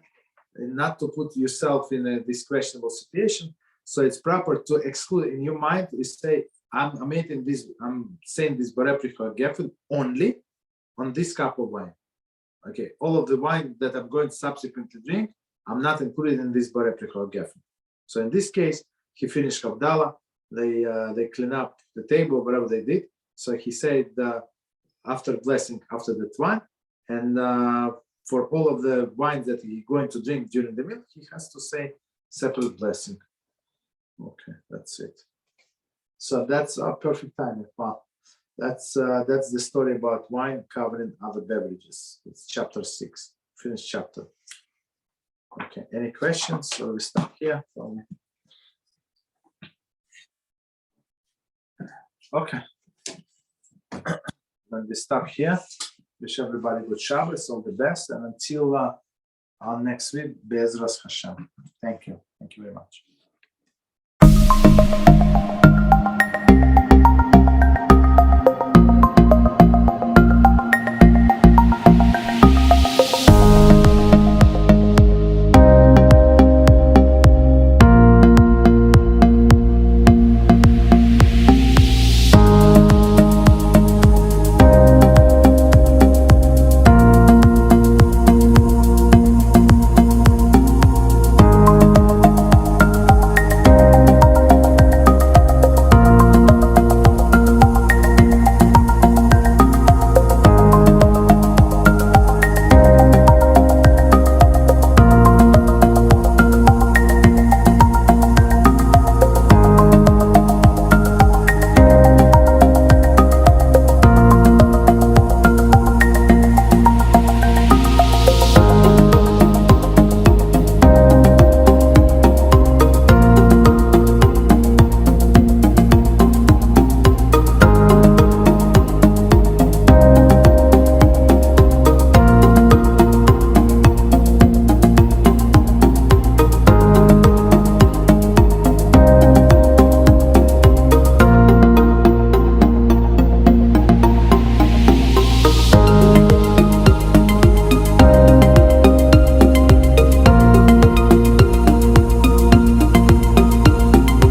And not to put yourself in a questionable situation. So it's proper to exclude in your mind. You say, I'm saying this borei pricha gefen only on this cup of wine. Okay, all of the wine that I'm going to subsequently drink, I'm not included in this borei pricha gefen. So in this case, he finished Havdalah. They clean up the table, whatever they did. So he said after blessing, after that wine, and for all of the wines that he's going to drink during the meal, he has to say separate blessing. Okay, that's it. So that's a perfect timing. Wow, that's the story about wine covering other beverages. It's chapter 6, finished chapter. Okay, any questions? So we start here. Okay. When we stop here, wish everybody good Shabbos, all the best, and until our next week, Be'ezras HaShem. Thank you. Thank you very much.